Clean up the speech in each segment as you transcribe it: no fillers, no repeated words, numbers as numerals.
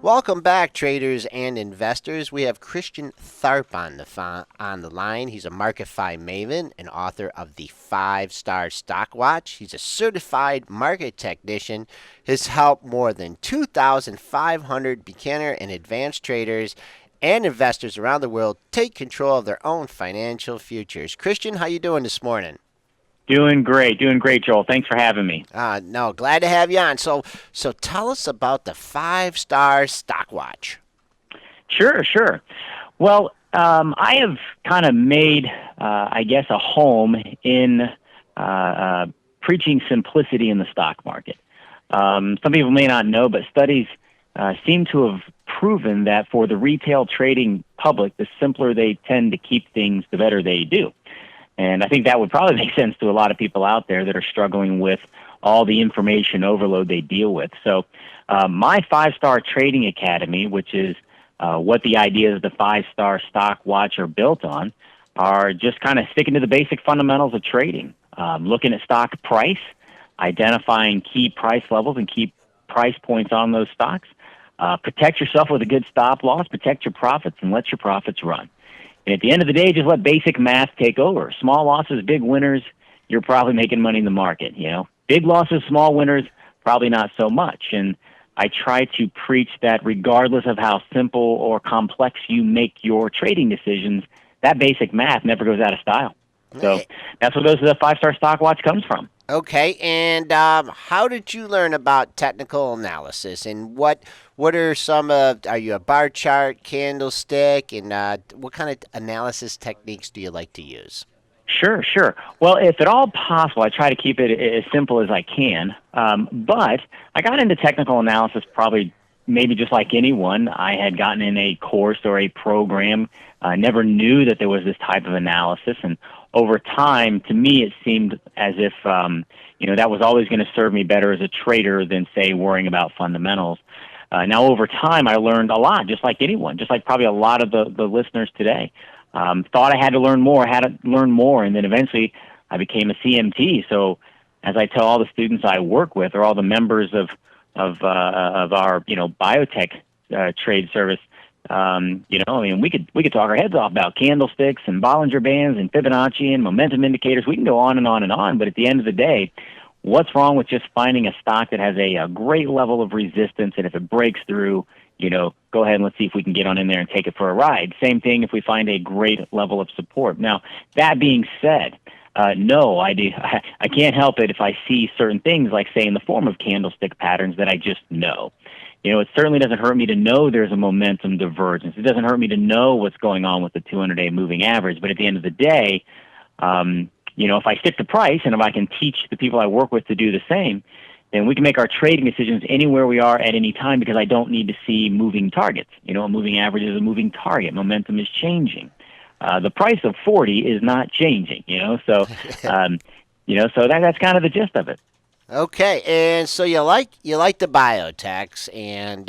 Welcome back, traders and investors. We have Christian Tharp on the line. He's a MarketFi maven and author of the 5-Star Stock Watch. He's a certified market technician. Has helped more than 2,500 beginner and advanced traders and investors around the world take control of their own financial futures. Christian, how you doing this morning? Doing great, Joel. Thanks for having me. No, glad to have you on. So tell us about the 5-Star Stock Watch. Sure. Well, I have kind of made, a home in preaching simplicity in the stock market. Some people may not know, but studies seem to have proven that for the retail trading public, the simpler they tend to keep things, the better they do. And I think that would probably make sense to a lot of people out there that are struggling with all the information overload they deal with. So my 5-Star Trading Academy, which is what the ideas of the 5-Star Stock Watch are built on, are just kind of sticking to the basic fundamentals of trading, looking at stock price, identifying key price levels and key price points on those stocks, protect yourself with a good stop loss, protect your profits, and let your profits run. And at the end of the day, just let basic math take over. Small losses, big winners, you're probably making money in the market, Big losses, small winners, probably not so much. And I try to preach that regardless of how simple or complex you make your trading decisions, that basic math never goes out of style. So that's where the 5-Star Stock Watch comes from. Okay, and how did you learn about technical analysis, and what are some of, are you a bar chart, candlestick, and what kind of analysis techniques do you like to use? Sure. Well, if at all possible, I try to keep it as simple as I can, but I got into technical analysis probably maybe just like anyone. I had gotten in a course or a program, never knew that there was this type of analysis, and over time, to me, it seemed as if that was always going to serve me better as a trader than, say, worrying about fundamentals. Now, over time, I learned a lot, just like anyone, just like probably a lot of the listeners today. Thought I had to learn more, and then eventually I became a CMT. So, as I tell all the students I work with, or all the members of our biotech trade service, we could talk our heads off about candlesticks and Bollinger Bands and Fibonacci and momentum indicators. We can go on and on and on, but at the end of the day, what's wrong with just finding a stock that has a great level of resistance, and if it breaks through, go ahead and let's see if we can get on in there and take it for a ride. Same thing if we find a great level of support. Now, that being said, no, I can't help it if I see certain things, like, say, in the form of candlestick patterns that I just know. It certainly doesn't hurt me to know there's a momentum divergence. It doesn't hurt me to know what's going on with the 200-day moving average. But at the end of the day, if I stick to price and if I can teach the people I work with to do the same, then we can make our trading decisions anywhere we are at any time, because I don't need to see moving targets. A moving average is a moving target. Momentum is changing. The price of 40 is not changing, so that's kind of the gist of it. Okay, and so you like the biotechs, and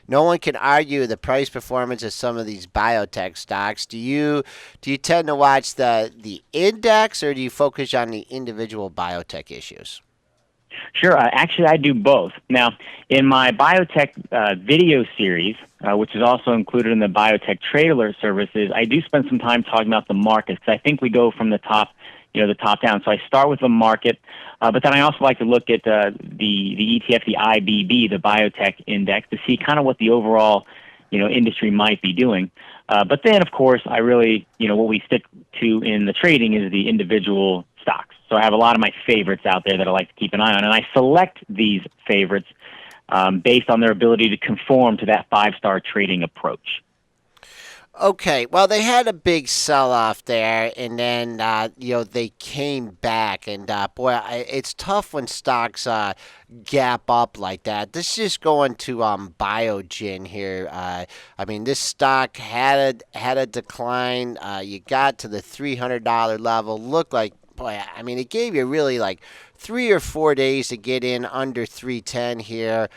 no one can argue the price performance of some of these biotech stocks. Do you tend to watch the index, or do you focus on the individual biotech issues? Sure. Actually, I do both. Now, in my biotech video series, which is also included in the Biotech Trade Alert services, I do spend some time talking about the markets, because I think we go from the top down. So I start with the market, but then I also like to look at the ETF, the IBB, the Biotech Index, to see kind of what the overall industry might be doing. But then, of course, I really, what we stick to in the trading is the individual stocks. So I have a lot of my favorites out there that I like to keep an eye on, and I select these favorites based on their ability to conform to that 5-star trading approach. Okay, well, they had a big sell-off there, and then they came back, and it's tough when stocks gap up like that. This is going to Biogen here. This stock had a decline. You got to the $300 level. Looked like, it gave you really like 3 or 4 days to get in under 310 here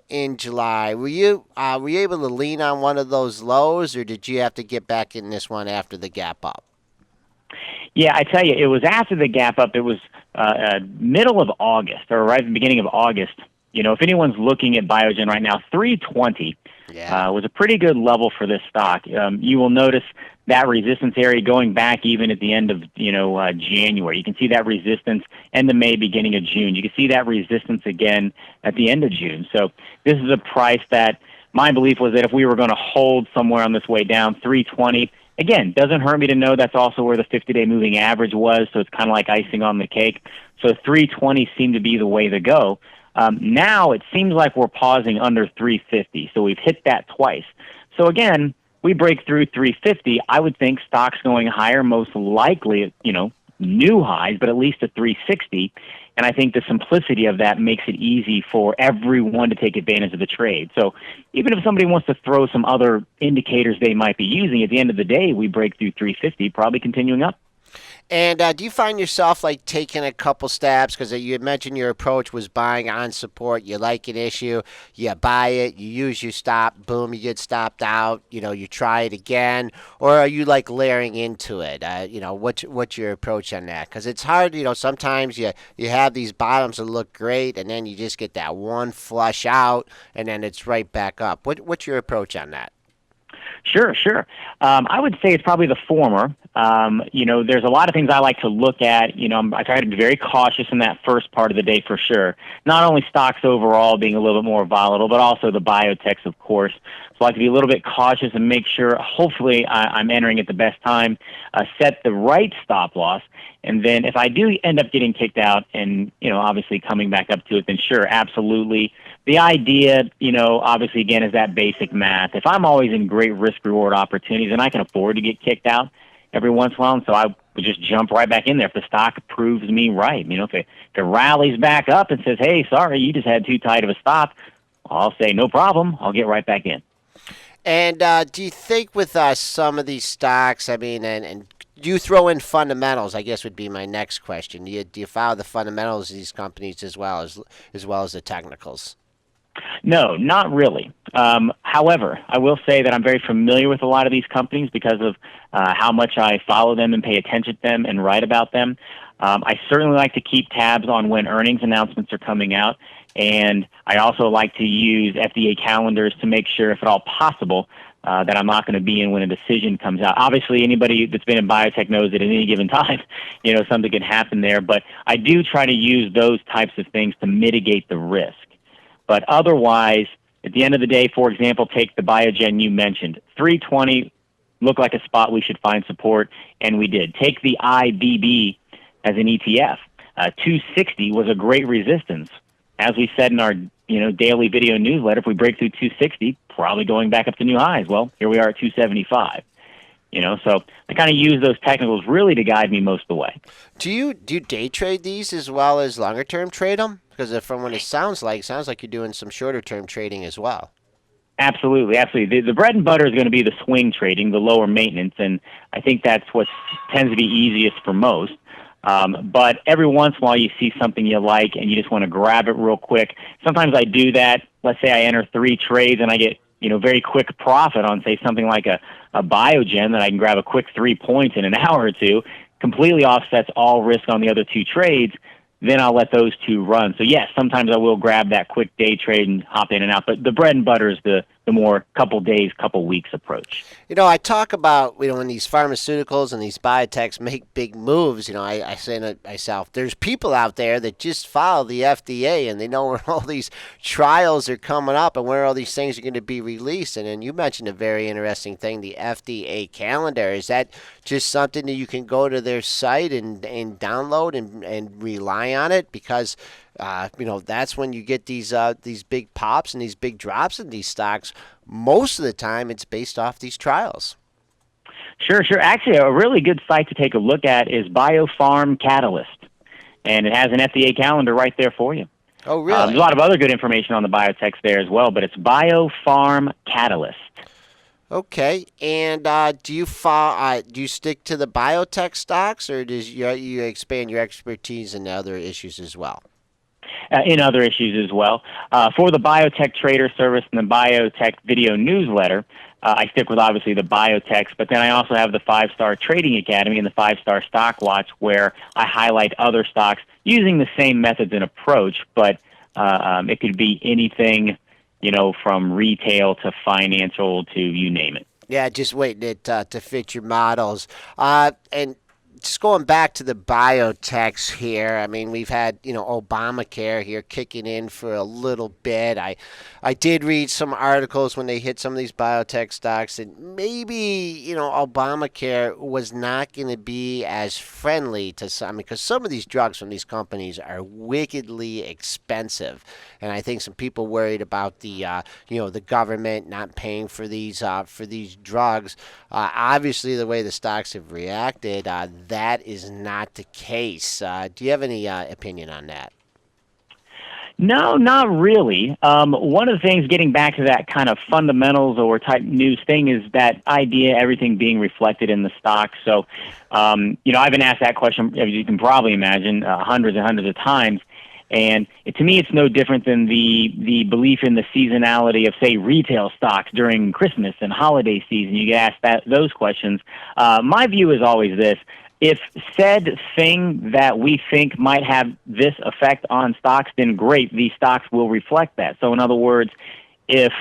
in July. Were you able to lean on one of those lows, or did you have to get back in this one after the gap up? Yeah, I tell you, it was after the gap up. It was middle of August, or right at the beginning of August. If anyone's looking at Biogen right now, 320 Yeah. was a pretty good level for this stock. You will notice that resistance area going back even at the end of January. You can see that resistance end of May, beginning of June. You can see that resistance again at the end of June. So this is a price that my belief was that if we were going to hold somewhere on this way down, 320. Again, doesn't hurt me to know that's also where the 50-day moving average was, so it's kind of like icing on the cake. So 320 seemed to be the way to go. Now it seems like we're pausing under 350, so we've hit that twice. So again, we break through 350, I would think stocks going higher, most likely, new highs, but at least at 360. And I think the simplicity of that makes it easy for everyone to take advantage of the trade. So even if somebody wants to throw some other indicators they might be using, at the end of the day, we break through 350, probably continuing up. And do you find yourself like taking a couple stabs? Because you had mentioned your approach was buying on support. You like an issue, you buy it, you use your stop, boom, you get stopped out. You try it again, or are you like layering into it? What's your approach on that? Because it's hard. Sometimes you have these bottoms that look great, and then you just get that one flush out, and then it's right back up. What's your approach on that? Sure, sure. I would say it's probably the former. There's a lot of things I like to look at. I try to be very cautious in that first part of the day for sure. Not only stocks overall being a little bit more volatile, but also the biotechs, of course. So I like to be a little bit cautious and make sure, hopefully, I'm entering at the best time, set the right stop loss. And then if I do end up getting kicked out and, obviously coming back up to it, then sure, absolutely. The idea, obviously, again, is that basic math. If I'm always in great risk-reward opportunities and I can afford to get kicked out every once in a while, and so I would just jump right back in there if the stock proves me right. If it rallies back up and says, hey, sorry, you just had too tight of a stop, I'll say, no problem. I'll get right back in. And do you think with some of these stocks, and do you throw in fundamentals? I guess would be my next question. Do you follow the fundamentals of these companies as well as the technicals? No, not really. However, I will say that I'm very familiar with a lot of these companies because of how much I follow them and pay attention to them and write about them. I certainly like to keep tabs on when earnings announcements are coming out, and I also like to use FDA calendars to make sure, if at all possible, that I'm not going to be in when a decision comes out. Obviously, anybody that's been in biotech knows that at any given time, something can happen there, but I do try to use those types of things to mitigate the risk. But otherwise, at the end of the day, for example, take the Biogen you mentioned. 320 looked like a spot we should find support, and we did. Take the IBB as an ETF. 260 was a great resistance. As we said in our daily video newsletter, if we break through 260, probably going back up to new highs. Well, here we are at 275. So I kind of use those technicals really to guide me most of the way. Do you day trade these as well as longer term trade them? Because from what it sounds like you're doing some shorter term trading as well. Absolutely, absolutely. The bread and butter is going to be the swing trading, the lower maintenance, and I think that's what tends to be easiest for most. But every once in a while you see something you like and you just want to grab it real quick. Sometimes I do that. Let's say I enter 3 trades and I get very quick profit on, say, something like a Biogen that I can grab a quick 3 points in an hour or two, completely offsets all risk on the other 2 trades. Then I'll let those 2 run. So yes, sometimes I will grab that quick day trade and hop in and out. But the bread and butter is the more couple days, couple weeks approach. I talk about, when these pharmaceuticals and these biotechs make big moves, I say to myself, there's people out there that just follow the FDA and they know where all these trials are coming up and where all these things are going to be released. And then you mentioned a very interesting thing, the FDA calendar. Is that just something that you can go to their site and download and rely on it? Because that's when you get these big pops and these big drops in these stocks. Most of the time, it's based off these trials. Sure. Actually, a really good site to take a look at is Biopharm Catalyst, and it has an FDA calendar right there for you. Oh, really? There's a lot of other good information on the biotechs there as well, but it's Biopharm Catalyst. Okay, and do you stick to the biotech stocks, or do you expand your expertise in other issues as well? In other issues as well. For the Biotech Trader Service and the Biotech Video Newsletter, I stick with obviously the biotechs, but then I also have the 5-Star Trading Academy and the 5-Star Stock Watch, where I highlight other stocks using the same methods and approach, but It could be anything, from retail to financial to you name it. Yeah, just waiting it to fit your models. And just going back to the biotechs here, I mean, we've had Obamacare here kicking in for a little bit. I did read some articles when they hit some of these biotech stocks that maybe Obamacare was not going to be as friendly to some, because some of these drugs from these companies are wickedly expensive, and I think some people worried about the government not paying for these drugs. Obviously, the way the stocks have reacted, that is not the case. Do you have any opinion on that? No, not really. One of the things, getting back to that kind of fundamentals or type news thing, is that idea, everything being reflected in the stock. So, I've been asked that question, as you can probably imagine, hundreds and hundreds of times. And to me, it's no different than the belief in the seasonality of, say, retail stocks during Christmas and holiday season. You get asked those questions. My view is always this: if said thing that we think might have this effect on stocks, then great, these stocks will reflect that. So in other words, if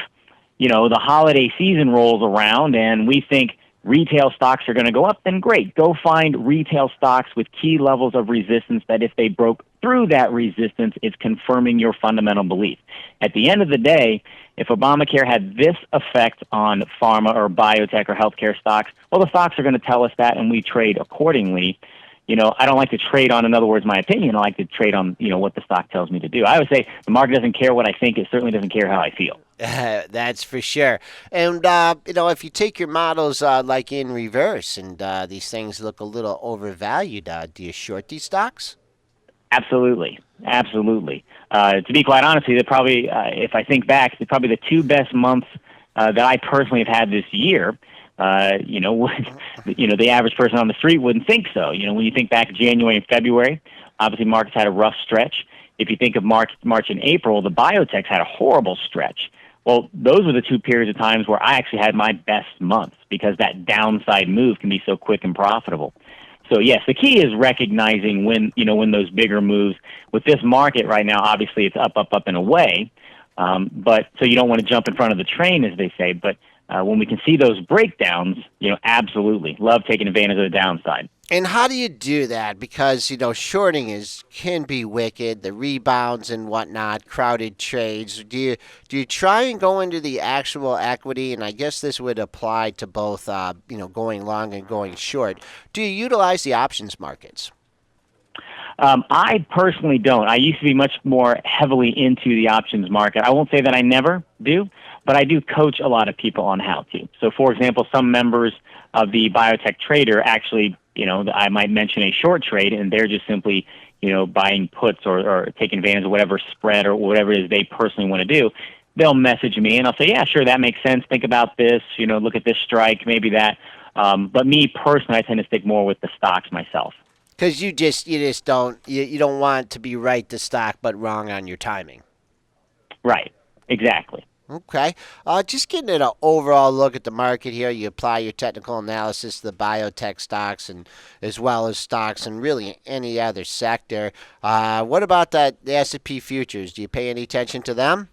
the holiday season rolls around and we think retail stocks are going to go up, then great. Go find retail stocks with key levels of resistance that if they broke through that resistance, it's confirming your fundamental belief. At the end of the day, if Obamacare had this effect on pharma or biotech or healthcare stocks, well, the stocks are going to tell us that, and we trade accordingly. I don't like to trade on, in other words, my opinion. I like to trade on, what the stock tells me to do. I would say the market doesn't care what I think. It certainly doesn't care how I feel. That's for sure. And, if you take your models like in reverse and these things look a little overvalued, do you short these stocks? Absolutely. Absolutely. To be quite honest with you, probably, if I think back, they're probably the two best months that I personally have had this year. The average person on the street wouldn't think so. When you think back January and February, obviously markets had a rough stretch. If you think of March and April, the biotechs had a horrible stretch. Well, those were the two periods of times where I actually had my best months, because that downside move can be so quick and profitable. So yes, the key is recognizing when those bigger moves. With this market right now, obviously it's up, up, up and away. But so you don't want to jump in front of the train, as they say. But when we can see those breakdowns, absolutely love taking advantage of the downside. And how do you do that? Because shorting can be wicked, the rebounds and whatnot, crowded trades. Do you try and go into the actual equity? And I guess this would apply to both, going long and going short. Do you utilize the options markets? I personally don't. I used to be much more heavily into the options market. I won't say that I never do, but I do coach a lot of people on how to. So, for example, some members of the Biotech Trader actually, I might mention a short trade, and they're just simply, buying puts or taking advantage of whatever spread or whatever it is they personally want to do. They'll message me, and I'll say, yeah, sure, that makes sense. Think about this. Look at this strike, maybe that. But me personally, I tend to stick more with the stocks myself. Because you don't want to be right to stock but wrong on your timing. Right. Exactly. Okay. Just getting an overall look at the market here. You apply your technical analysis to the biotech stocks and as well as stocks and really any other sector. What about the S&P futures? Do you pay any attention to them?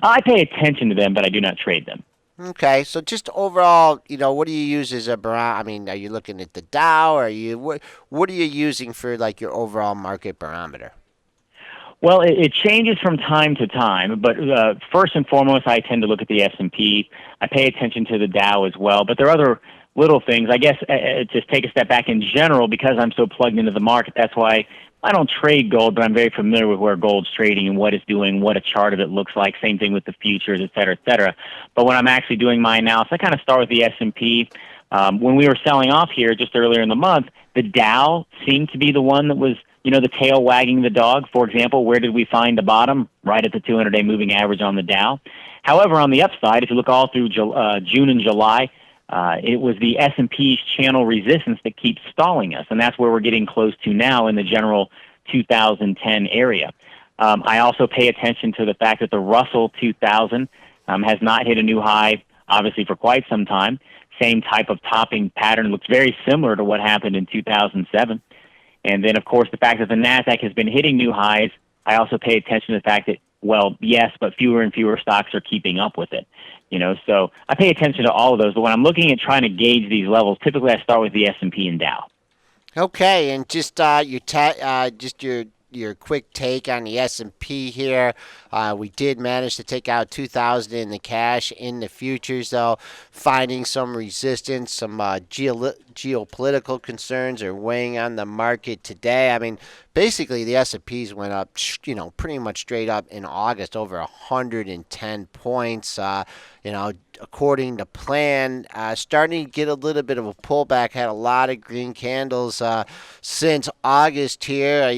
I pay attention to them, but I do not trade them. Okay, so just overall, what do you use as a barometer? I mean, are you looking at the Dow? Or what are you using for like your overall market barometer? Well, it changes from time to time, but first and foremost, I tend to look at the S&P. I pay attention to the Dow as well, but there are other little things. I guess just take a step back in general, because I'm so plugged into the market. That's why I don't trade gold, but I'm very familiar with where gold's trading and what it's doing, what a chart of it looks like. Same thing with the futures, et cetera, et cetera. But when I'm actually doing my analysis, I kind of start with the S&P. When we were selling off here just earlier in the month, the Dow seemed to be the one that was, the tail wagging the dog. For example, where did we find the bottom? Right at the 200-day moving average on the Dow. However, on the upside, if you look all through June and July, it was the S&P's channel resistance that keeps stalling us, and that's where we're getting close to now in the general 2010 area. I also pay attention to the fact that the Russell 2000 has not hit a new high, obviously, for quite some time. Same type of topping pattern, looks very similar to what happened in 2007. And then, of course, the fact that the NASDAQ has been hitting new highs I also pay attention to the fact that, well, yes, but fewer and fewer stocks are keeping up with it. So I pay attention to all of those. But when I'm looking at trying to gauge these levels, typically I start with the S&P and Dow. Okay, and just your quick take on the S&P here. We did manage to take out 2,000 in the cash in the futures, though, finding some resistance. Some geopolitical concerns are weighing on the market today. I mean, basically the S&Ps went up, pretty much straight up in August, over 110 points. According to plan, starting to get a little bit of a pullback. Had a lot of green candles since August here.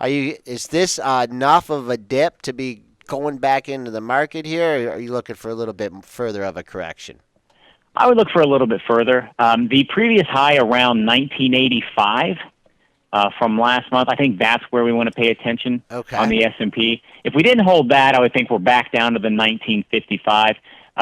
Is this enough of a dip to be going back into the market here, or are you looking for a little bit further of a correction? I would look for a little bit further. The previous high around 1985 from last month, I think that's where we want to pay attention on Okay. the S&P. If we didn't hold that, I would think we're back down to the 1955.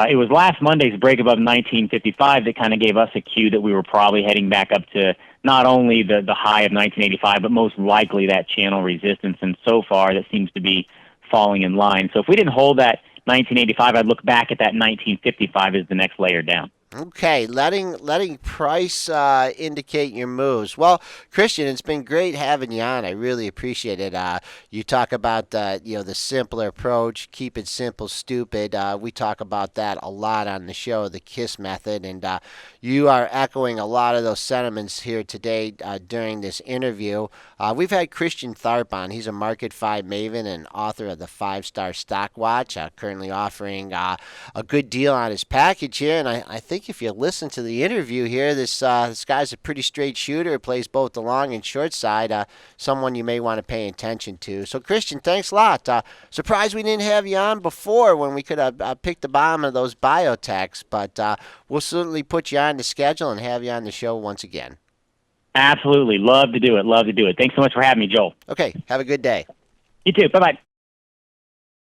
It was last Monday's break above 1955 that kind of gave us a cue that we were probably heading back up to not only the high of 1985, but most likely that channel resistance. And so far, that seems to be falling in line. So if we didn't hold that 1985, I'd look back at that 1955 as the next layer down. Okay, letting price indicate your moves. Well, Christian, it's been great having you on. I really appreciate it. You talk about the simpler approach, keep it simple, stupid. We talk about that a lot on the show, the KISS method, and you are echoing a lot of those sentiments here today during this interview. We've had Christian Tharp on. He's a Market 5 maven and author of the 5-Star Stock Watch, currently offering a good deal on his package here, and I think if you listen to the interview here, this guy's a pretty straight shooter, plays both the long and short side, someone you may want to pay attention to. So, Christian, thanks a lot. Surprised we didn't have you on before when we could have picked the bottom of those biotechs, but we'll certainly put you on the schedule and have you on the show once again. Absolutely. Love to do it. Love to do it. Thanks so much for having me, Joel. Okay, have a good day. You too. Bye-bye.